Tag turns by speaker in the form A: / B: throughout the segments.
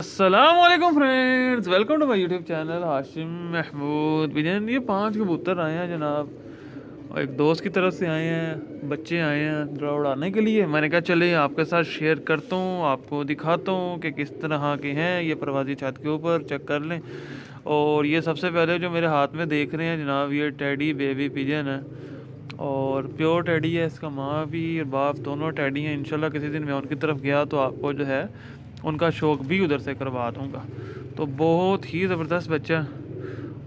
A: अस्सलामुअलैकुम friends, welcome to my YouTube channel Hashim Mahmood Bijan. ये 5 कबूतर आए हैं जनाब, और एक दोस्त की तरफ से आए हैं, बच्चे आए हैं जरा उड़ाने के लिए। मैंने कहा चले आपके साथ शेयर करता हूँ, आपको दिखाता हूँ कि किस तरह के हैं ये प्रवासी छत के ऊपर, चेक कर लें। और ये सबसे पहले जो मेरे हाथ में देख रहे हैं जनाब, ये टेडी बेबी पिजन है और प्योर टेडी है। इसका माँ भी और बाप दोनों टेडी हैं। इंशाल्लाह किसी दिन मैं उनकी तरफ गया तो आपको जो है उनका शौक़ भी उधर से करवा दूँगा। तो बहुत ही ज़बरदस्त बच्चा,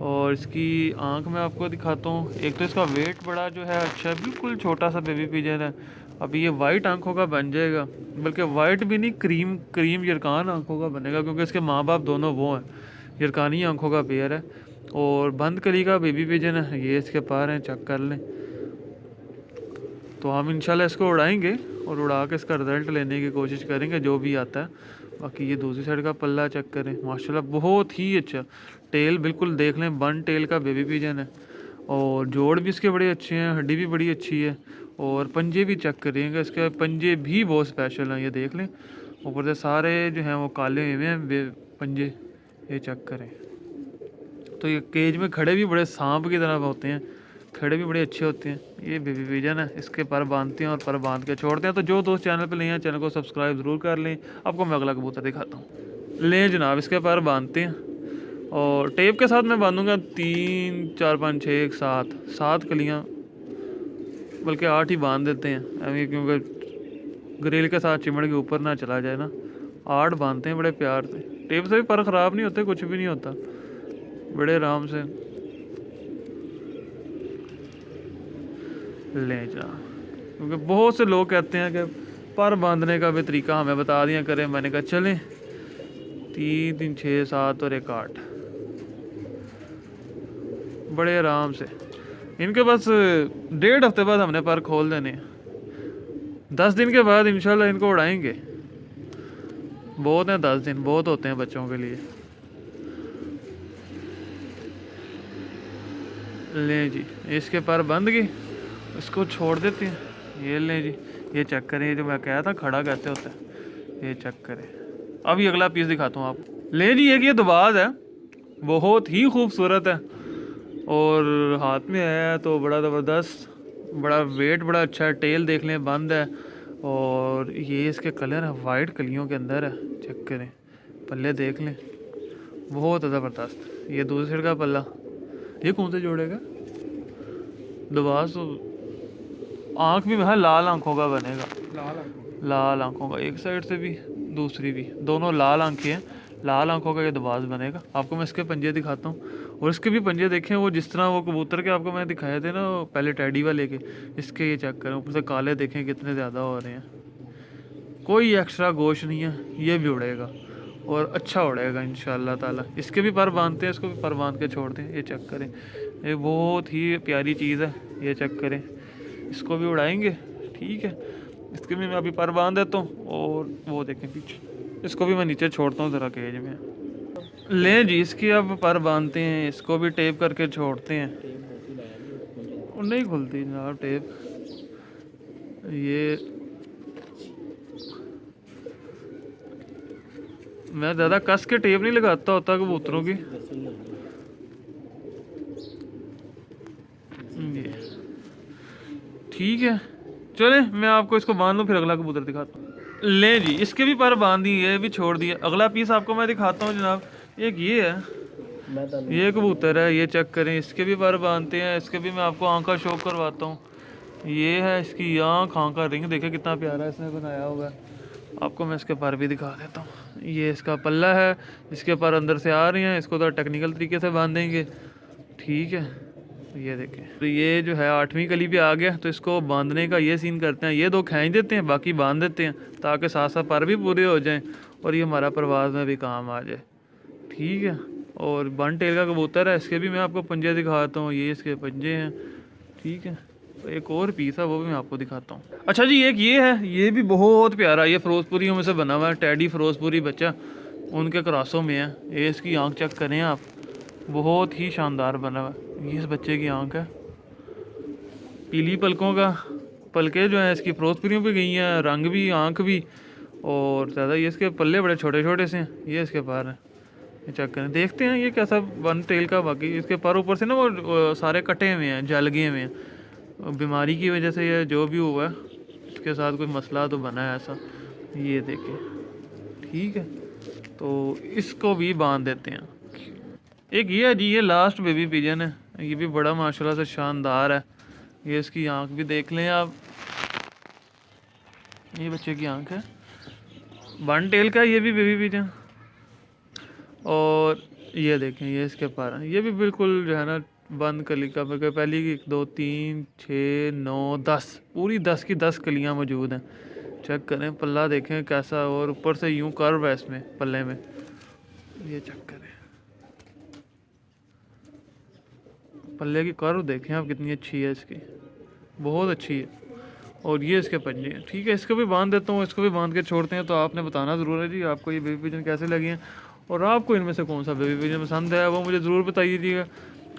A: और इसकी आँख मैं आपको दिखाता हूँ। एक तो इसका वेट बड़ा जो है अच्छा है, बिल्कुल छोटा सा बेबी पिजन है। अभी ये वाइट आँखों का बन जाएगा, बल्कि वाइट भी नहीं, क्रीम क्रीम यरकान आँखों का बनेगा, क्योंकि इसके माँ बाप दोनों वो हैं। यरकानी आँखों का पेयर है और बंद कली का बेबी पिजन है। ये इसके पार हैं, चेक कर लें। तो हम इंशाल्लाह इसको उड़ाएंगे और उड़ा के इसका रिज़ल्ट लेने की कोशिश करेंगे जो भी आता है। बाकी ये दूसरी साइड का पल्ला चेक करें, माशाल्लाह बहुत ही अच्छा। टेल बिल्कुल देख लें, वन टेल का बेबी पिजन है और जोड़ भी इसके बड़े अच्छे हैं, हड्डी भी बड़ी अच्छी है। और पंजे भी चेक करेंगे, इसके पंजे भी बहुत स्पेशल हैं, ये देख लें। ऊपर से सारे जो हैं वो काले हुए हैं पंजे, ये चेक करें। तो ये केज में खड़े भी बड़े सांप की तरह होते हैं, खड़े भी बड़े अच्छे होते हैं। ये बेबी पिजन है, इसके पर बांधते हैं और पर बांध के छोड़ते हैं। तो जो दोस्त चैनल पे नहीं है, चैनल को सब्सक्राइब ज़रूर कर लें। आपको मैं अगला कबूतर दिखाता हूँ। लें जनाब, इसके पर बांधते हैं और टेप के साथ मैं बांधूँगा 3 4 5 6 1 7 कलियाँ, बल्कि 8 ही बांध देते हैं अभी, क्योंकि ग्रिल के साथ चिमड़ के ऊपर ना चला जाए ना। 8 बांधते हैं बड़े प्यार से। टेप से भी पर ख़राब नहीं होते, कुछ भी नहीं होता, बड़े आराम से ले जा। क्योंकि बहुत से लोग कहते हैं कि पर बांधने का भी तरीका हमें बता दिया करें। मैंने कहा चलें, 3 3 6 7 और 1 8, बड़े आराम से। इनके बस 1.5 हफ्ते बाद हमने पर खोल देने हैं। 10 दिन के बाद इंशाल्लाह इनको उड़ाएंगे। बहुत हैं 10 दिन, बहुत होते हैं बच्चों के लिए। लें जी, इसके पर बंद गई, इसको छोड़ देते हैं। ये लें जी, ये चेक करें, ये जो मैं कहा था खड़ा कैसे होता है, ये चेक करें। अभी अगला पीस दिखाता हूँ आपको। लें जी, एक ये दुबाज है, बहुत ही खूबसूरत है और हाथ में है तो बड़ा ज़बरदस्त, बड़ा वेट बड़ा अच्छा है। टेल देख लें, बंद है और ये इसके कलर है, वाइट कलियों के अंदर है, चेक करें। पल्ले देख लें, बहुत ज़बरदस्त। ये दूसरी साइड का पल्ला, ये कौन से जोड़ेगा दुबाज। तो आँख भी है, लाल आँखों का बनेगा, लाल आँखों का, एक साइड से भी दूसरी भी, दोनों लाल आँखें हैं। लाल आँखों का ये दबाज बनेगा। आपको मैं इसके पंजे दिखाता हूँ, और इसके भी पंजे देखें, वो जिस तरह वो कबूतर के आपको मैं दिखाए थे ना पहले टेडी वाले के, इसके ये चेक करें। ऊपर से काले देखें कितने ज़्यादा हो रहे हैं, कोई एक्स्ट्रा गोश नहीं है। ये भी उड़ेगा और अच्छा उड़ेगा इंशाल्लाह ताला। इसके भी पर बांधते हैं, इसको भी पर बांध के छोड़ते हैं, ये चेक करें। ये बहुत ही प्यारी चीज़ है, ये चेक करें। इसको भी उड़ाएंगे, ठीक है। इसके भी मैं अभी पर बांध देता हूँ, और वो देखें पीछे, इसको भी मैं नीचे छोड़ता हूँ ज़रा केज में। लें जी, इसकी अब पर बांधते हैं, इसको भी टेप करके छोड़ते हैं। नहीं खुलती जनाब टेप, ये मैं ज़्यादा कस के टेप नहीं लगाता होता कबूतरों की। ये ठीक है, चले मैं आपको इसको बांध लूँ, फिर अगला कबूतर दिखाता हूँ। ले जी, इसके भी पर बांध दिए, ये भी छोड़ दिए। अगला पीस आपको मैं दिखाता हूँ जनाब। एक ये है, ये कबूतर है, ये चेक करें। इसके भी पर बांधते हैं, इसके भी मैं आपको आँख का शौक करवाता हूँ। ये है इसकी आँख का रिंग, देखे कितना प्यारा इसने बनाया होगा। आपको मैं इसके पर भी दिखा देता हूँ। ये इसका पल्ला है, इसके पर अंदर से आ रही हैं, इसको तो टेक्निकल तरीके से बांधेंगे, ठीक है। ये देखें, तो ये जो है 8वीं कली पे आ गया, तो इसको बांधने का ये सीन करते हैं। ये 2 खींच देते हैं, बाकी बांध देते हैं, ताकि साथ साथ पर भी पूरे हो जाएं और ये हमारा प्रवास में भी काम आ जाए, ठीक है। और वन टेल का कबूतर है, इसके भी मैं आपको पंजे दिखाता हूँ। ये इसके पंजे हैं, ठीक है। तो एक और पीस है, वो भी मैं आपको दिखाता हूँ। अच्छा जी, एक ये है, ये भी बहुत प्यारा, ये फिरोजपुरियों में से बना हुआ है, टेडी फिरोजपुरी बच्चा उनके क्रॉसों में है। ये इसकी आँख चेक करें आप, बहुत ही शानदार बना हुआ है। ये इस बच्चे की आँख है, पीली पलकों का, पलके जो है इसकी फिरोजपुरियों पे गई हैं, रंग भी, आँख भी, और ज़्यादा ये इसके पल्ले बड़े छोटे छोटे से हैं, ये इसके पर हैं। ये चेक करें, देखते हैं ये कैसा वन टेल का। बाकी इसके पर ऊपर से ना वो सारे कटे हुए हैं, जल गए हुए हैं बीमारी की वजह से। ये जो भी हुआ है इसके साथ कोई मसला तो बना है ऐसा, ये देखें। ठीक है, तो इसको भी बांध देते हैं। एक ये है जी, ये लास्ट बेबी पिजन है, ये भी बड़ा माशाल्लाह से शानदार है। ये इसकी आंख भी देख लें आप, ये बच्चे की आंख है, वन टेल का ये भी बेबी पिजन। और ये देखें, ये इसके पर ये भी बिल्कुल जो है ना बंद कली का। पहली 1 2 3 6 9 10, पूरी 10 की 10 कलियां मौजूद हैं। चेक करें, पल्ला देखें कैसा, और ऊपर से यूं कर्व है इसमें पल्ले में, ये चेक करें पल्ले की कर्व देखें आप कितनी अच्छी है इसकी, बहुत अच्छी है। और ये इसके पंजे हैं। ठीक है, इसको भी बांध देता हूँ, इसको भी बांध के छोड़ते हैं। तो आपने बताना ज़रूर है जी आपको ये बेबी पिजन कैसे लगे हैं, और आपको इनमें से कौन सा बेबी पिजन पसंद है वो मुझे ज़रूर बताइएगा।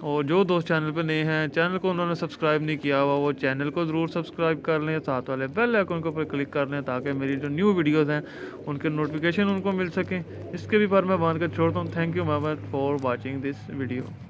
A: और जो दोस्त चैनल पर नए हैं, चैनल को उन्होंने सब्सक्राइब नहीं किया हुआ, वो चैनल को ज़रूर सब्सक्राइब कर लें, साथ वाले बेल आइकन के ऊपर क्लिक कर लें ताकि मेरी जो न्यू वीडियोज़ हैं उनके नोटिफिकेशन उनको मिल सकें। इसके भी पर मैं बांध कर छोड़ता हूँ। Thank you for watching this video.